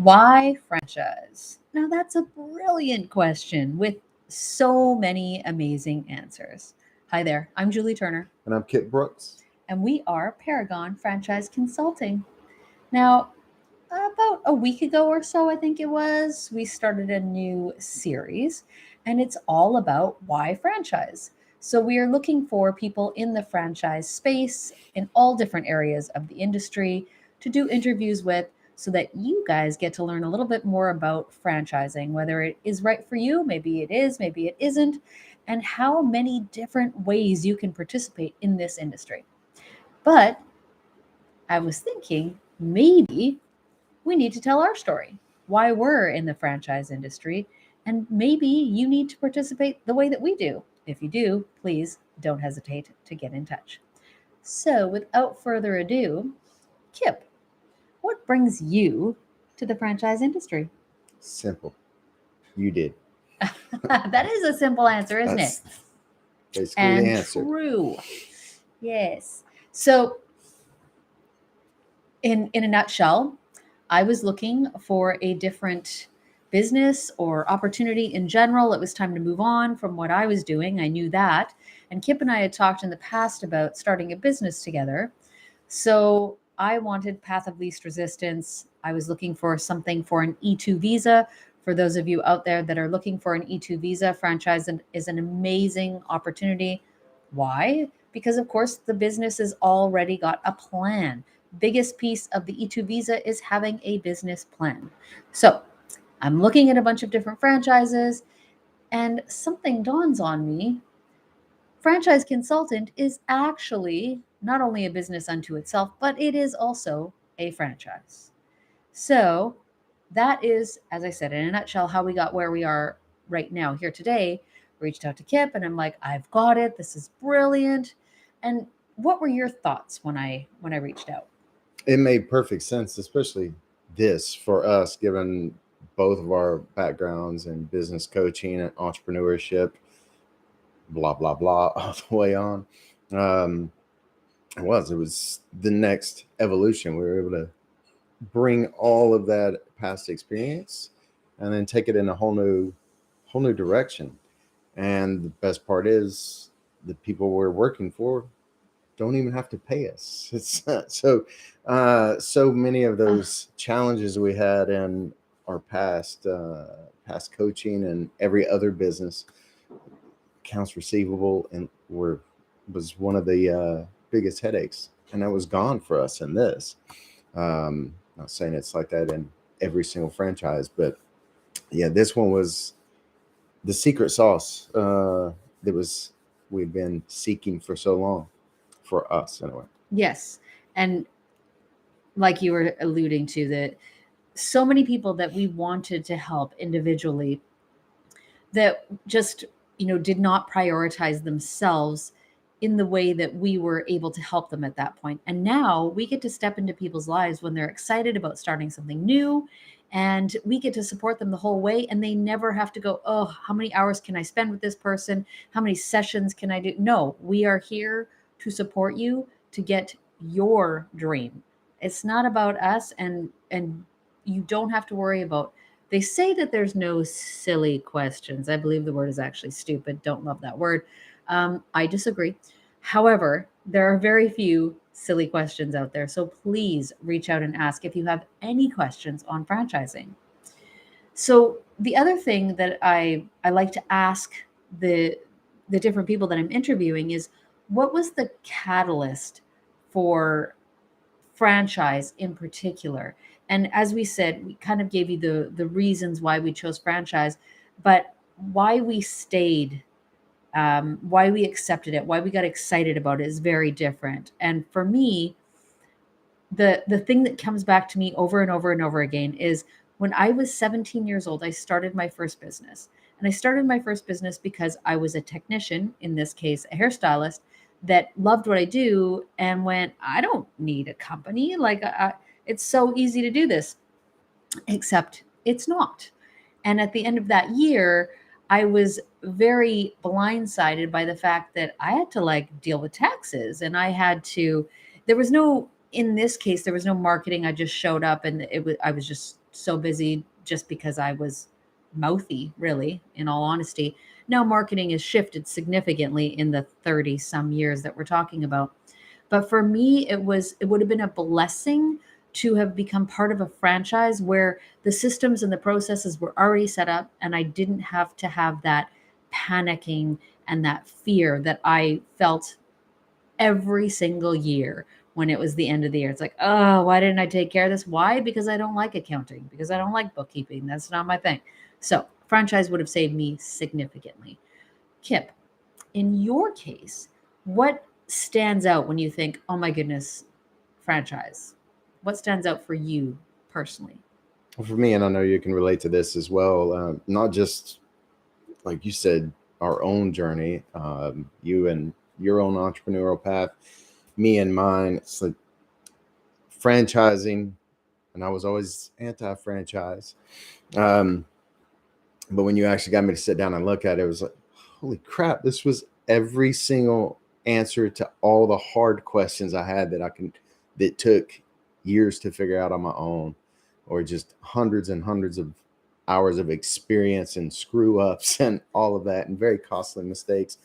Why franchise? Now, that's a brilliant question with so many amazing answers. Hi there, I'm Julie Turner, And I'm Kip Brooks. and we are Paragon Franchise Consulting. Now, about a week ago or so, I think it was, we started a new series, and it's all about why franchise. So, we are looking for people in the franchise space in all different areas of the industry to do interviews with so that you guys get to learn a little bit more about franchising, whether it is right for you, maybe it is, maybe it isn't, and how many different ways you can participate in this industry. But I was thinking maybe we need to tell our story, why we're in the franchise industry, and maybe you need to participate the way that we do. If you do, please don't hesitate to get in touch. So, without further ado, Kip, what brings you to the franchise industry? Simple. You did. That is a simple answer, isn't it? That's basically the And answer. true. Yes. So, in a nutshell, I was looking for a different business or opportunity in general. It was time to move on from what I was doing. I knew that. And Kip and I had talked in the past about starting a business together. So I wanted path of least resistance. I was looking for something for an E2 visa. For those of you out there that are looking for an E2 visa, franchise is an amazing opportunity. Why? Because, of course, the business has already got a plan. Biggest piece of the E2 visa is having a business plan. So I'm looking at a bunch of different franchises, and something dawns on me. Franchise consultant is actually not only a business unto itself, but it is also a franchise. So that is, as I said, in a nutshell, how we got where we are right now here today. Reached out to Kip and I'm like, I've got it. This is brilliant. And what were your thoughts when I reached out? It made perfect sense, especially this for us, given both of our backgrounds in business coaching and entrepreneurship, blah, blah, blah, all the way on. Um, it was the next evolution. We were able to bring all of that past experience and then take it in a whole new direction. And the best part is the people we're working for don't even have to pay us. It's so many of Ah, those challenges we had in our past coaching and every other business, accounts receivable, and were was one of the biggest headaches, and that was gone for us in this. Not saying it's like that in every single franchise, but yeah, this one was the secret sauce that was we've been seeking for so long, for us anyway. yes. And like you were alluding to, that so many people that we wanted to help individually that just did not prioritize themselves in the way that we were able to help them at that point. And now we get to step into people's lives when they're excited about starting something new, and we get to support them the whole way, and they never have to go, oh, how many hours can I spend with this person, how many sessions can I do? No, we are here to support you to get your dream. It's not about us, and you don't have to worry about, they say that there's no silly questions. I believe the word is actually stupid. Don't love that word. I disagree. However, there are very few silly questions out there. So please reach out and ask if you have any questions on franchising. So the other thing that I like to ask the the different people that I'm interviewing is, what was the catalyst for franchise in particular? And as we said, we kind of gave you the reasons why we chose franchise, but why we stayed, why we accepted it, why we got excited about it is very different. And for me, the thing that comes back to me over and over and over again is, when I was 17 years old, I started my first business. And I started my first business because I was a technician, in this case, a hairstylist, that loved what I do and went, I don't need a company. Like, it's so easy to do this, except it's not. And at the end of that year, I was very blindsided by the fact that I had to like deal with taxes, and I had to, there was no, in this case, there was no marketing. I just showed up and I was just so busy just because I was mouthy, really, in all honesty. Now, marketing has shifted significantly in the 30 some years that we're talking about. But for me, it would have been a blessing to have become part of a franchise where the systems and the processes were already set up and I didn't have to have that panicking and that fear that I felt every single year when it was the end of the year. It's like, oh, why didn't I take care of this? Why? Because I don't like accounting, because I don't like bookkeeping. That's not my thing. So, franchise would have saved me significantly. Kip, in your case, what stands out when you think, oh my goodness, franchise? What stands out for you personally? Well, for me, and I know you can relate to this as well, not just like you said, our own journey, you and your own entrepreneurial path, me and mine. It's like franchising, and I was always anti-franchise. Um, but when you actually got me to sit down and look at it, it was like, holy crap, this was every single answer to all the hard questions I had that took years to figure out on my own, or just hundreds and hundreds of hours of experience and screw ups and all of that, and very costly mistakes,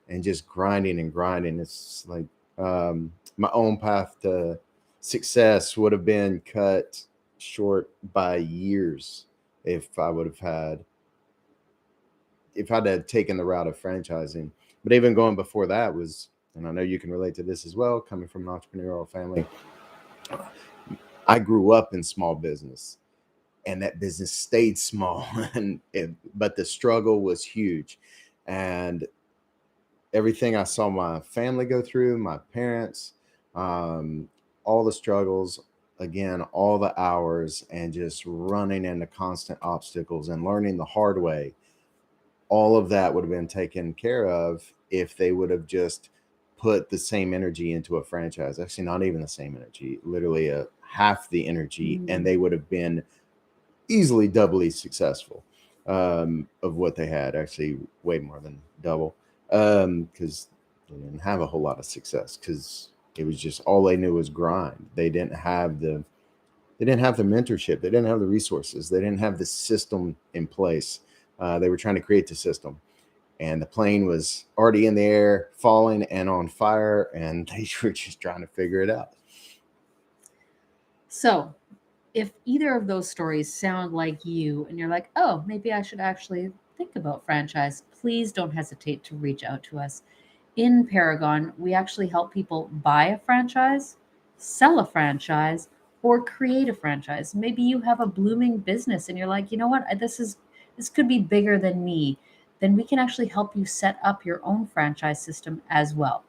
and just grinding and grinding. It's like my own path to success would have been cut short by years if I would have had if I'd have taken the route of franchising. But even going before that was, and I know you can relate to this as well, coming from an entrepreneurial family, I grew up in small business, and that business stayed small, but the struggle was huge. And everything I saw my family go through, my parents, um, all the struggles, again, all the hours, and just running into constant obstacles and learning the hard way, all of that would have been taken care of if they would have just put the same energy into a franchise. Actually, not even the same energy, literally a half the energy, and they would have been easily doubly successful of what they had. Actually, way more than double, because they didn't have a whole lot of success because it was just all they knew was grind. They didn't have the mentorship. They didn't have the resources. They didn't have the system in place. They were trying to create the system, and the plane was already in the air, falling and on fire, and they were just trying to figure it out. So, if either of those stories sound like you and you're like, oh, maybe I should actually think about franchise, please don't hesitate to reach out to us. In Paragon, we actually help people buy a franchise, sell a franchise, or create a franchise. Maybe you have a blooming business and you're like, you know what, this could be bigger than me. Then we can actually help you set up your own franchise system as well.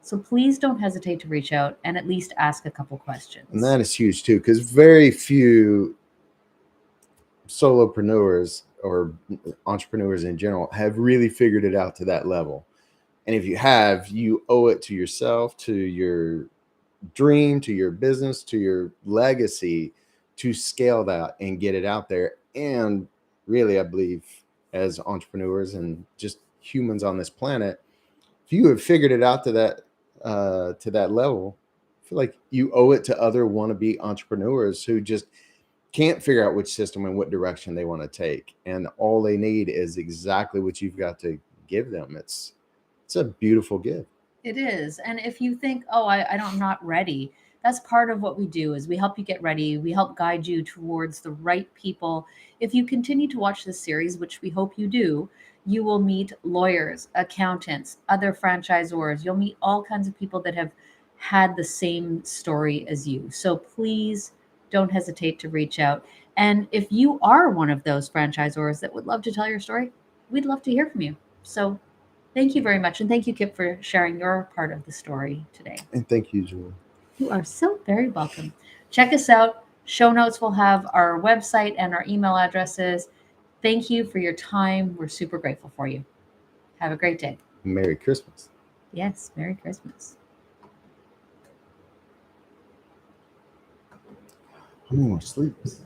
So please don't hesitate to reach out and at least ask a couple And questions. that is huge too, because very few solopreneurs or entrepreneurs in general have really figured it out to that level. And if you have, you owe it to yourself, to your dream, to your business, to your legacy, to scale that and get it out there. And really, I believe as entrepreneurs and just humans on this planet, if you have figured it out to that level, I feel like you owe it to other wannabe entrepreneurs who just can't figure out which system and what direction they want to take, and all they need is exactly what you've got to give them. It's a beautiful gift. It is. And if you think, oh, I'm not ready, that's part of what we do is we help you get ready. We help guide you towards the right people. If you continue to watch this series, which we hope you do, you will meet lawyers, accountants, other franchisors. You'll meet all kinds of people that have had the same story as you. So please don't hesitate to reach out. And if you are one of those franchisors that would love to tell your story, we'd love to hear from you. So thank you very much. And thank you, Kip, for sharing your part of the story today. And thank you, Julie. You are so very welcome. Check us out. Show notes will have our website and our email addresses. Thank you for your time. We're super grateful for you. Have a great day. Merry Christmas. Yes, Merry Christmas. How many more sleeps?